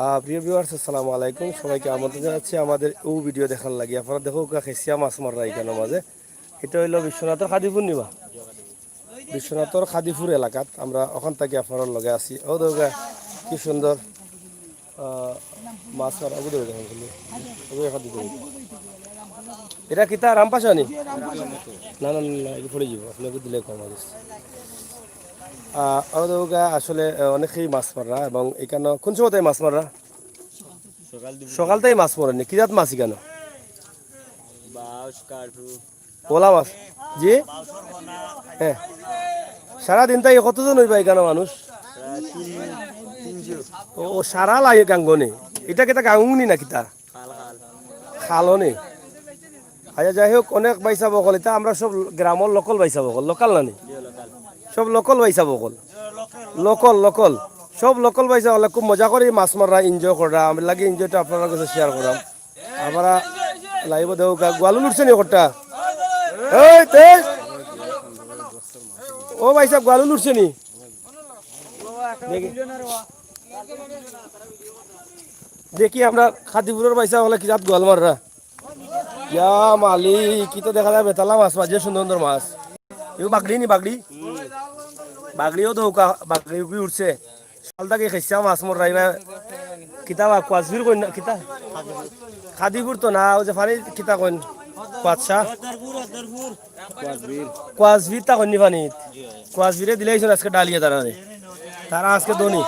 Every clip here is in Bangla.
প্রিয় ভিউয়ার্স আসসালামু আলাইকুম, সবাইকে আমন্ত্রণ জানাচ্ছি আমাদের ও ভিডিও দেখার লাগে। আপনারা দেখো খেসিয়া মাছ মাররা এখানে মাঝে। এটা হইল বিশ্বনাথের খাদিপুর নিবা, বিশ্বনাথর খাদিপুর এলাকাত আমরা ওখান থেকে আপনার লগে আছি। ও দেখা কি সুন্দর মাছ মারা এটা কিতা রামপাশা নি? না না না, এটা পড়ে যাব, আপনাকে দিলে কম আছে। আসলে অনেকেই মাছ মাররা এবং এখানে কোন সময় মাছ মাররা? সকালটাই মাছ মরেনি। কি জাত মাছ এখানে? পোলা মাছ। জি হ্যাঁ, সারাদিন তাই কতজন হইবা এখানে মানুষ? ও সারা লাগে গাঙ্গনে। এটা কেটা গাঙ্গুনি না কিতা খালনে? আচ্ছা যাই হোক, অনেক বাইসা বকল। এটা আমরা সব গ্রামের লোকাল বাইসা বকল, লোকাল নানি সব লোকাল বাইসা বকল, লোকাল লোকাল সব লোকাল বাইসা বলে। খুব মজা করে মাছ মারা, এনজয় করা। আমি লাগে এনজয়টা আপনার কাছে শেয়ার করাম। আমরা লাইভ দেবো গোয়ালু লুটছে নি ওটা? ও ভাই সাহেব গোয়ালু লুটছে নি? দেখি আমরা খাদিপুরের পয়সা হলে কি জাত গোয়াল মাররা। ইয়া মালিক, কি তো দেখা যায় বেতালা মাছ, মাঝে সুন্দর সুন্দর মাছ। এগুলো বাগড়ি নি? বাগড়ি বাগড়িও তো বাগড়ি উঠছে। সালটাকে খেসা মাছ মর রাইবা কিতা কোয়াজবির কই না কিতা? খাদিপুর তো না, ও যে ফানি কিতা কইন কোয়াচ্ছা কোয়াজবির তা কইনি ফানি। কোয়াজবিরে দিলেইছেন আজকে ডালিয়া তারা তারা আজকে দনি।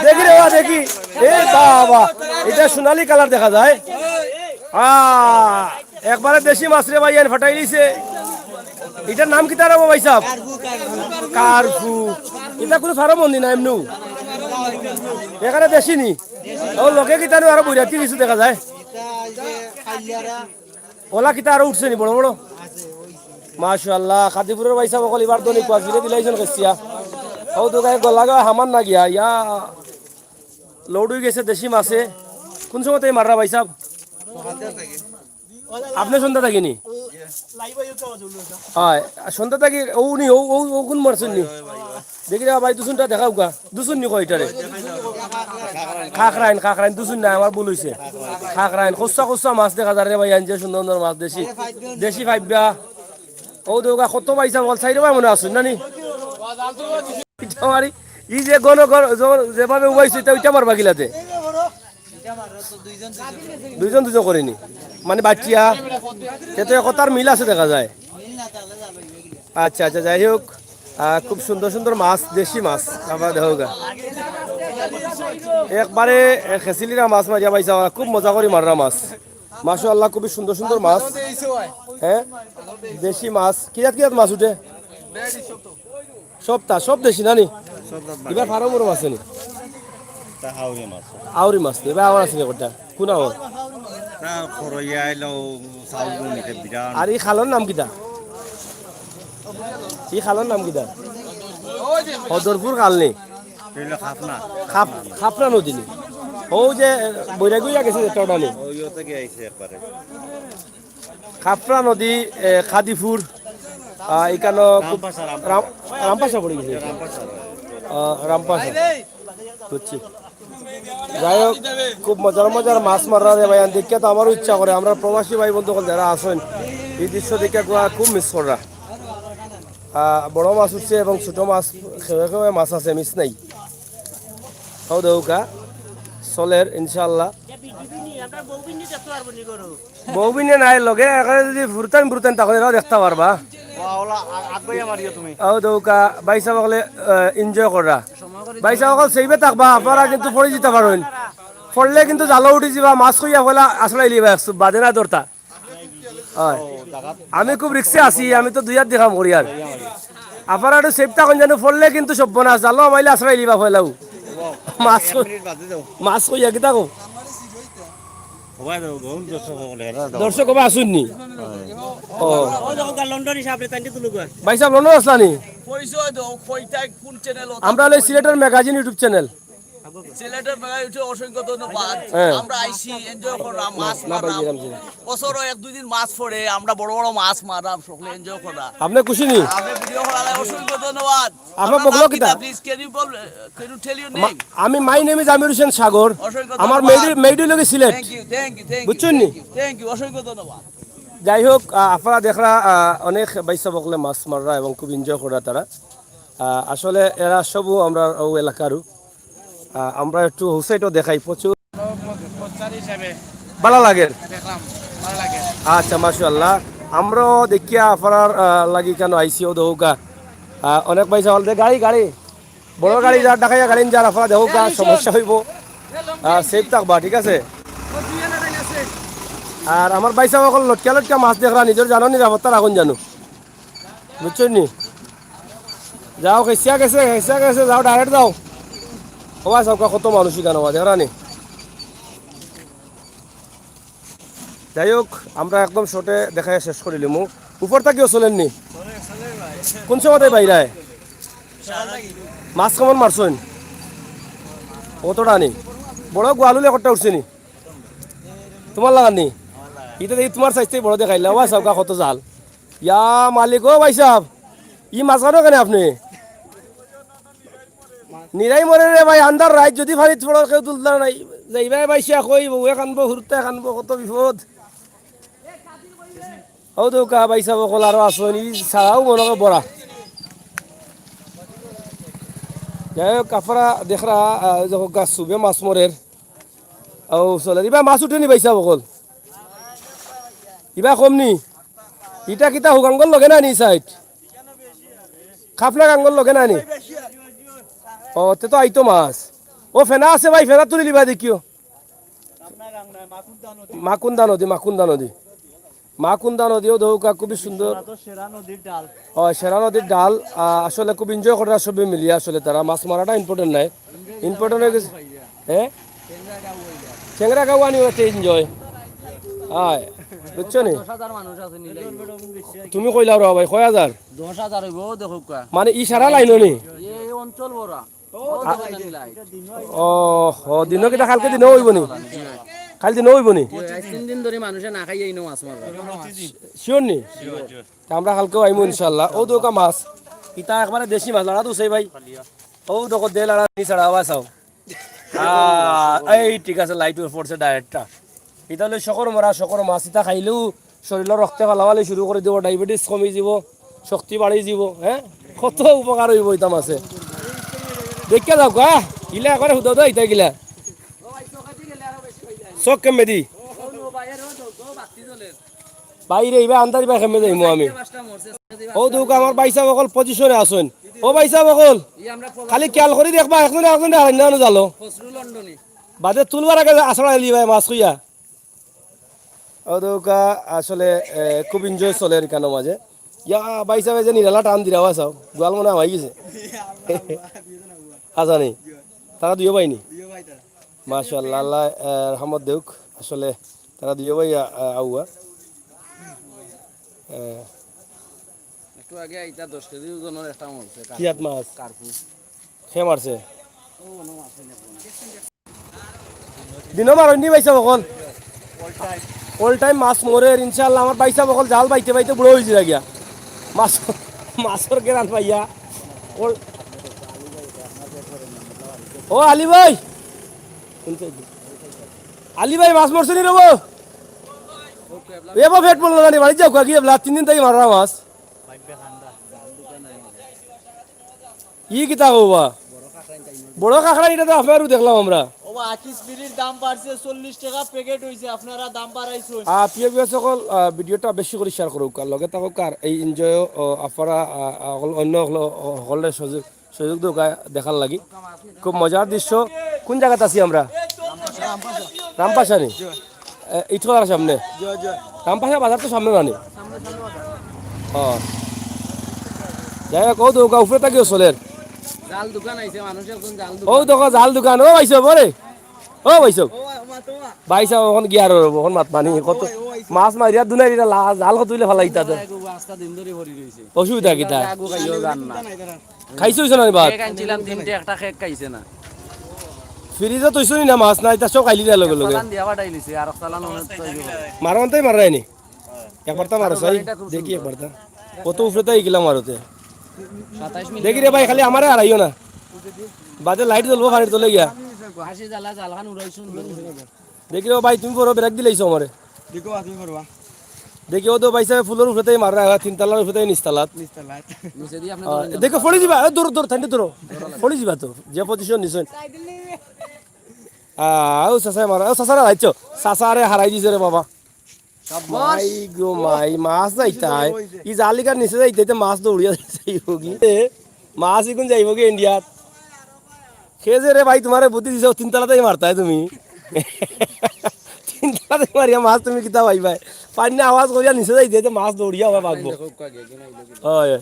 দেখি রে দেখি, এ বাবা, এটা সোনালি কালার দেখা যায়। একবারে দেশি মাছ রে ভাই, ফাটাই দিছে। এটার নাম কি তার ভাই সাহেব? কারফু। এটা কোনো ফার্ম বন্দি না এমনি এখানে দেশি নি? ও লোকে কিতা আরো বৈরাতি কিছু দেখা যায়। ওলা কিতা আরো উঠছে নি বড় বড়? মাশাআল্লাহ, খাদিপুরের ভাই সাহেব অকল এবার দনি কোয়াজ দিলে দিলাইছেন কেসিয়া। ও তো গায়ে গলা গায়ে হামান না গিয়া ইয়া লোড হয়ে গেছে দেশি মাছে। কোন সময় তাই মাররা ভাই সাহেব? আপনি সন্ধ্যা থাকিনি? হয় সন্ধ্যা থাকি। ও নি ও ও ও কোন মারছেন নি? দেখি রে ভাই, দুসুনটা দেখাও গা। দুসুন নি কয় এটারে? খাকরাইন খাকরাইন দুসুন না, আমার ভুল হইছে। খাকরাইন খসা খসা মাছ দেখা যায় রে ভাই, আনছে সুন্দর সুন্দর মাছ দেশি দেশি ভাইবা। ও দেওগা কত পাইছা বল চাই ভাই মনে আসুন নানি আমারি ই যে গণ যেভাবে উবাইছে ওইটা মারবা গিলাতে দুইজন দুজন করেনি মানে বাচ্চিয়া সেটা একতার মিল আছে দেখা যায়। আচ্ছা আচ্ছা, যাই হোক, খুব সুন্দর সুন্দর মাছ, দেশি মাছ আমরা দেখা একবারে খেসিলিরা মাছ মারিয়া পাইছা। খুব মজা করে মাররা মাছ, মাশাআল্লাহ, খুবই সুন্দর সুন্দর মাছ। হ্যাঁ, দেশি মাছ। কিরাত কিরাত মাছ উঠে? সপ্তাহ সব দেশি নানি? এবার ফার্ম গরম আছে নি? আউরি মাছ এবার আমার আছে কোনটা? কোন আওয়ার? আর এই খালর নাম কিটা? এই খালর নাম কিটা? হদরপুর খাল নি? খাপনা নদী নি? ও যে বৈরাগুইয়া গেছে যেটা নি? খাপড়া নদী, খাদিপুর, এখানে রামপাশা পড়ে গেছে। রামপাশা বুঝছি। যাই হোক, খুব মজার মজার মাছ মারা রে ভাই, দেখে তো আমারও ইচ্ছা করে। আমরা প্রবাসী ভাই বন্ধু যারা আছেন এই দৃশ্য দেখে খুব মিস করা। বড় মাছ উঠছে এবং ছোট মাছ খেয়ে খেয়ে মাছ আছে, মিস নাই। হও দেউকা চলের ইনশাল্লাহ। বউবিনে নাই লগে যদি ফুরতান ফুরতান তাহলে দেখতে পারবা। দৌকা বাইসা বকলে এনজয় করা বাইসা বকল সেইবে থাকবা। আপনারা কিন্তু পড়ে যেতে পারেন, পড়লে কিন্তু জালো উঠে যাবা। মাছ কইয়া ফেলা আসলাই লিবা একশো বাদে না দরতা। হয়, আমি খুব রিক্সে আছি, আমি তো দুই হাত দেখাম করি। আর আপনারা একটু সেফ থাকুন, যেন পড়লে কিন্তু সব বনা জালো মাইলে আসলাই লিবা ফেলাও। মাছ মাছ কইয়া কি থাকো দর্শক কবা আসুননি? ভাই সাহেব লন্ডন আসলানি? আমরা সিলেটের ম্যাগাজিন ইউটিউব চ্যানেল। সিলেটের মেলায় হচ্ছে অসংখ্য ধন্যবাদ। হ্যাঁ। আমরা আইসি এনজয় করলাম, মাছ না ভাই মারলাম। জিরাম জিরাম বছরও 1-2 দিন মাছ পড়ে, আমরা বড় বড় মাছ মারলাম, সকলে এনজয় করলাম। আপনি খুশি নি আপনি ভিডিও করালে অসংখ্য ধন্যবাদ। আপনার আপনার বগলো নাম কিতা? Please can you tell your name? আমি my name is Amir Hossain Sagar অসংখ্য আমার ধন্যবাদ। মেইডি লোকে Sylhet thank you thank you thank you বুঝছেন নি? থ্যাংক ইউ অসংখ্য ধন্যবাদ। যাই হোক আপনারা দেখরা অনেক বাইসা বকলে মাছ মাররা এবং খুব এনজয় করা তারা আসলে এরা সবও আমরা ও এলাকারও আমরা একটু হুসাইটও দেখাই প্রচুর ভালো লাগে আচ্ছা মাশাআল্লাহ আমরাও দেখিয়া আপনার লাগি কেন আইসি ও দৌকা অনেক পয়সা বলতে গাড়ি গাড়ি বড় গাড়ি যার দেখাইয়া গাড়ি যার আপনারা দেউকা সমস্যা হইব সেফ থাকবা ঠিক আছে আর আমার বাইসা সকল লটকা লটকা মাছ দেখরা নিজের জানো নিরাপত্তা রাখুন জানো বুঝছেন নি যাও খেসিয়া গেছে যাও ডাইরেক্ট যাও হওয়া সব কত মানুষই কেন দেখরা নি যাই হোক আমরা একদম শর্টে দেখাই শেষ করিলি মু উপর থাকিও চলেননি কোন সময় বাইরায় মাছ কেমন মারছেন কতটা নি বড় গোয়ালুলে কতটা উঠছে নি তোমার লাগান নি ইটা দেখি তোমার সাইজতে বড় দেখাইলে ওয়া সব কত জাল ইয়া মালিক ও ভাই সাহেব ই মাছ কাটো কেন আপনি নিরাই মরে রে ভাই আন্দার রাত যদি ফারিত পড়ো কেউ তুলতে নাই যাইবাই বাইসিয়া কই বউয়ে কানবো হুরতে কানবো কত বিপদ ও দৌকা বাইসা বকল আরো আসন ই ছাড়াও মনে বড়া যাই হোক আপনারা দেখরা যখন গাছ চুবে মাছ মরের ও চলে ইবা মাছ উঠেনি বাইসা বকল ইবা কম নি ইটা কিতা হুগাঙ্গল লগে না নি সাইড খাফলা গাঙ্গল লগে না নি ও তে তো আইতো মাছ ও ফেনা আছে ভাই ফেনা তুলি লিবা দেখিও মাকুন্দা নদী মাকুন্দা নদীও দৌকা খুবই সুন্দর ও সেরা নদীর ডাল আসলে খুব এনজয় করা সবই মিলিয়ে আসলে তারা মাছ মারাটা ইম্পর্টেন্ট নাই ইম্পর্টেন্ট হয়ে গেছে হ্যাঁ চেংরা গাও আনি ওতে এনজয় আয় বুঝছো নি তুমি কইলা র ভাই কয় হাজার 10,000 হইব দেখো কা মানে ই সারা লাইন নি এই অঞ্চল বড়া ও দিন কিটা কালকে দিনও হইব নি কাল দিনও হইব নি 3 দিন ধরে মানুষে না খাইয়ে ইনো মাছ মারবা শিওর নি আমরা কালকেও আইমু ইনশাল্লাহ ও দোকা মাছ ইটা একবারে দেশি মাছ লাড়া তো সেই ভাই ও দোক দে লাড়া নি ছাড়া আওয়াজ আও এই ঠিক আছে লাইট পড়ছে ডাইরেক্টটা এটা হলে শকর মাছ ইটা খাইলেও শরীরের রক্তে ফালাফালি শুরু করে দিব ডায়াবেটিস কমি যাব শক্তি বাড়ি যাব হ্যাঁ কত উপকার হইব ইটা মাছে দেখে যাও গা ইলা একবারে হুদাও দা ইটা গিলা চক কেমে দি বাইরে ইবা আন্দাজ বা কেমে যাইমু আমি ও দুকা আমার বাইসা বকল পজিশনে আসুন ও বাইসা বকল খালি খেয়াল করে দেখবা এখন হারানো জালো বাদে তুলবার আগে আসরা এলি ভাই মাছ খুইয়া ও দুকা আসলে খুব এনজয় চলে আর কেন মাঝে ইয়া বাইসা যে নিরালা টান দিরা চাও গোয়াল মনে হয়ে গেছে আচ্ছা নেই তারা দুইও পাইনি মাশাআল্লাহ আল্লাহ রহমত দেউক আসলে তারা দুইও ভাই আউয়া একটু আগে আইতা 10 কেজি ওজনের একটা মরছে কি হাত মাছ কারপু খে মারছে দিনও মারনি বাইসা বকল অল টাইম মাছ মরে ইনশাআল্লাহ আমার বাইসা বকল জাল বাইতে বাইতে বুড়ো হয়েছে গিয়া মাছর গেরান পাইয়া ও আলী ভাই মাছ মরছে নি রব এবার ফেট পড়লো না বাড়ি যাও কি 3 দিন থেকে মারা মাছ ই কিতা হবা বড় কাঁকড়া এটা তো আপনারও দেখলাম আমরা ওবা আকিস বিড়ির দাম বাড়ছে 40 টাকা প্যাকেট হইছে আপনারা দাম বাড়াইছেন প্রিয় ভিউয়ার্স সকল ভিডিওটা বেশি করে শেয়ার করুক আর লগে থাকুক আর এই এনজয় আপনারা অন্য সকলের সুযোগ দেখার লাগি খুব মজার দৃশ্য কোন জায়গাতে আছি আমরা রামপাশানি ইটকলার সামনে রামপাশা বাজার তো সামনে নানি যাই হোক ও দোকা উপরে থাকিও চলের জাল দোকান আইছে মানুষের কোন জাল ও দোকা জাল দোকান ও বাইছ বরে ও বাইছ বাইছা ওখান গিয়ার ওখান মাত মানি কত মাছ মারিয়া দুনাই জাল কত তুলে ফেলাই তাতে রাস্তা দিন ধরে ভরি রইছে অসুবিধা কি তা আগু খাইও জান না খাইছো না ভাত কেক আনছিলাম তিনটে একটা কেক খাইছে না ফ্রিজে তৈছো না মাছ নাই তা সব খাইলি দেওয়ার লগে লগে চালান দিয়া বাটাই লিছে আর চালান অনেক তৈরি মারবানটাই মারাই নি একবার তা মারো চাই দেখি একবার তা কত উপরে তাই গেলাম মারোতে 27 মিনিট দেখি রে ভাই খালি আমারে হারাইও না বাজে লাইট জ্বলবো পানির তলে গিয়া হাসি জ্বালা জালখান উড়াইছুন দেখি রে ভাই তুমি বড় ব্রেক দিলাইছো আমারে দেখো তুমি করবা দেখি ও তো ভাই সাহেব ফুলের উপরেতেই মারা তিনতলার উপরেতেই নিচতলাত নিচে দিয়ে আপনি দেখো পড়ে যাবা দূর দূর ঠান্ডে দূর পড়ে যাবা তো যে পজিশন নিছেন ও সাসা মারা ও সাসারা রাইছো সাসারে হারাই দিছে রে বাবা মাই গো মাই মাছ যাইতাই ই জালিকার নিচে যাইতে মাছ দৌড়িয়া যাইব কি মাছ ইগুন যাইব কি ইন্ডিয়াত খেজে রে ভাই তোমারে বুদ্ধি দিছো তিনতলাতেই মারতাই তুমি তিনতলাতে মারিয়া মাছ তুমি কিতা ভাই ভাই পানি আওয়াজ করিয়া নিচে যাইতে মাছ দৌড়িয়া হবে বাগবো হয়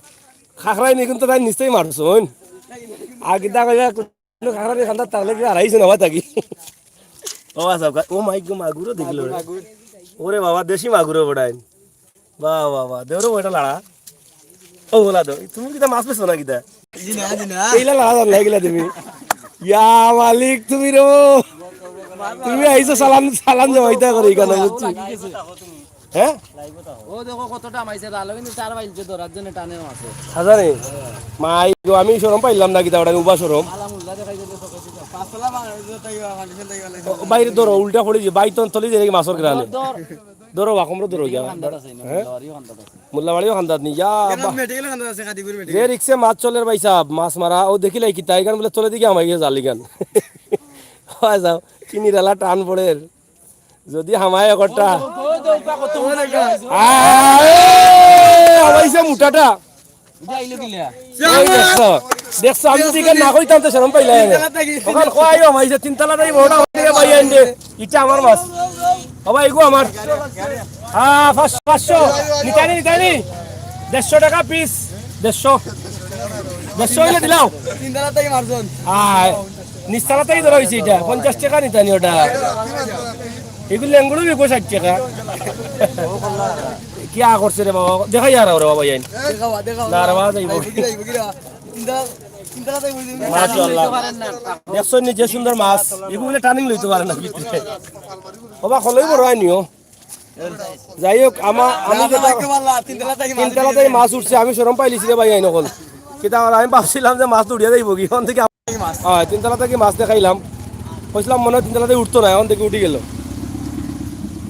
খাখরাই নি কিন্তু তাই নিশ্চয়ই মারছুন আর কিতা কইবা খাখরাই খান্দা তাহলে কি হারাইছ না থাকি ও আসাব ও মাই গো মাগুরো দেখলো ওরে বাবা দেশি মাগুরো বড়াই বাহ বাহ বাহ দেওরো ওটা লাড়া ও বলা দো তুমি কিতা মাছ পেছো না কিতা এইলা লাড়া লাগিলা তুমি ইয়া মালিক তুমি রো তুমি আইছো সালাম সালাম জমাইতা করে এখানে বুঝছি হ্যাঁ ও দেখো কতটা মাইছে ডালো কিন্তু 4 বাইলছে ধরার জন্য টানে আছে হাজারে মাই গো আমি শরম পাইলাম না কিতা ওটা উবা শরম আলামুল্লাহ দেখাই দিতে সকালে পাঁচতলা তাই ফাউন্ডেশন তাই গেলে বাইরে ধরো উল্টা পড়ে যে বাইতন তলি যে মাছর গ্রানে ধরো বাকমরো ধরো গিয়া মোল্লাবাড়িও খান্দাত নি যা যে রিক্সে মাছ চলের ভাই সাহেব মাছ মারা ও দেখিলাই কি তাই গান বলে চলে দিকে আমাই গিয়ে জালি গান হয় যাও কিনি ডালা টান পড়ে যদি হামায় একটা আমাইছে মোটাটা দেখছো আমি যদি না কইতাম তো সেরকম পাইলাই ওখান খোয়াই আমাইছে তিনতলাটাই বড়টা হয়ে পাই আনবে ইটা আমার মাছ বাবা এগো আমার হ্যাঁ 500 নিতানি নিতানি 150 টাকা পিস 150 হইলে দিলাও তিনতলাতেই মারজন আয় নিস্তালাতেই ধরা হয়েছে এটা 50 টাকা নিতানি ওটা এগুলো লেঙ্গুড়ো বিকো 60 টাকা কি করছে রে বাবা দেখাই আর রে বাবা ইয়াইন না রে বাবা যাইব মাশাআল্লাহ দেখছো নি যে সুন্দর মাছ এগুলো টার্নিং লইতে পারে না ভিতরে বাবা খলই বড় আইনিও যাই হোক আমি তিনতলাতেই মাছ উঠছে আমি শরম পাইলিছি রে ভাই আইন কল কিতা আমি ভাবছিলাম যে মাছ উঠিয়া যাইব কি এখন থেকে হ্যাঁ তিনতলা থেকে মাছ দেখাইলাম কইছিলাম মনে হয় তিনতলাতে উঠতো না এখন থেকে উঠে গেল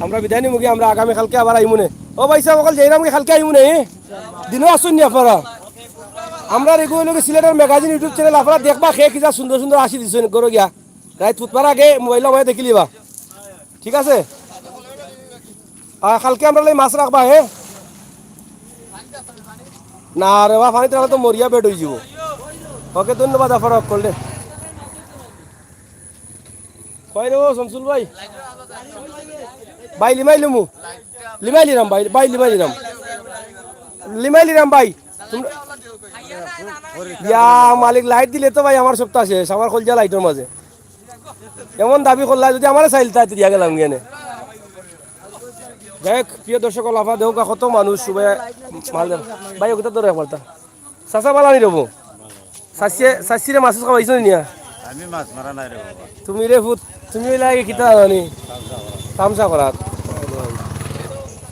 আমরা বিদায় নিব কি আমরা আগামী কালকে আবার আইমুনে ও ভাই সাহেব অকল যাইরাম কি কালকে আইমুনে দিনও আসুন নি আপনারা আমরা রেগুলার সিলেটের ম্যাগাজিন ইউটিউব চ্যানেল আপনারা দেখবা খেয়ে কিনা সুন্দর সুন্দর আসি দিচ্ছেন গরো গিয়া রাত ফুটবার আগে মোবাইল আমায় দেখি লিবা ঠিক আছে আর কালকে আমরা মাছ রাখবা হে না রে বা পানিতে তো মরিয়া বেড হয়ে যাব ওকে ধন্যবাদ আপনারা করলে কয় রে ও শামসুল ভাই ভাই লিমাই লিমু লিমাই লিরাম ভাই লিমাই লিরাম ভাই ইয়া মালিক লাইট দিলে তো ভাই আমার সপ্তাহ শেষ আমার খোলজা লাইটের মাঝে এমন দাবি করলা যদি আমার চাইল তাই দিয়া গেলাম গেনে দেখ প্রিয় দর্শক লাফা দেহ কত মানুষ সবাই মাল ভাই ওটা তোর একবারটা চাচা পালা নি রবো চাষিরে মাছ খাওয়াইছো নিয়া আমি মাছ মারা নাই রে বাবা তুমি রে ভূত তুমি লাগে কিতা জানি তামসা করাত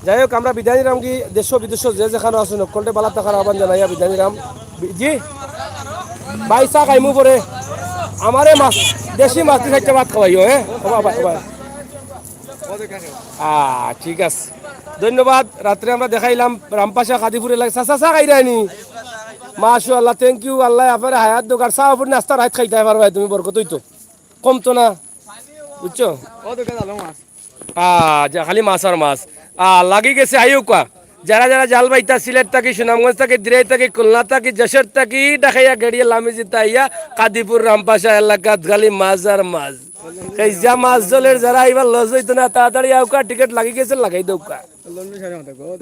যাই হোক আমরা বিদায় নিলাম কি দেশ বিদেশ যে যেখানে আছো নকলটে বালা টাকার আহ্বান জানাইয়া বিদায় নিলাম জি ভাই চা খাইমু পরে আমারে মাছ দেশি মাছ দি খাইতে ভাত খাওয়াইও হ্যাঁ ঠিক আছে ধন্যবাদ রাত্রে আমরা দেখাইলাম রামপাশা কাদিপুর এলাকা চা চা খাই রায়নি মাশাআল্লাহ থ্যাংক ইউ আল্লাহ আপনার হায়াত দোকান চা উপর নাস্তা রাত খাইতে পারবে তুমি বরকত হইতো কমতো না বুঝছো খালি মাছ আর মাছ লাগি গেছে আইও কা যারা যারা জাল বাইতা সিলেট থাকি সুনামগঞ্জ থাকি দিরাই থাকি খুলনা থাকি যশোর থাকি দেখাইয়া গেড়িয়া লামি জিতা ইয়া কাদিপুর রামপাশা এলাকাত খালি মাছ আর মাছ এই যা মাছ জলের যারা এবার লস হইতো না তাড়াতাড়ি আউকা টিকিট লাগি গেছে লাগাই দৌকা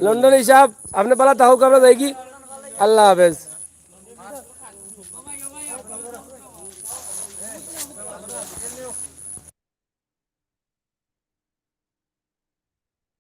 লন্ডন হিসাব আপনি পালা তাহলে আমরা যাই কি আল্লাহ হাফেজ।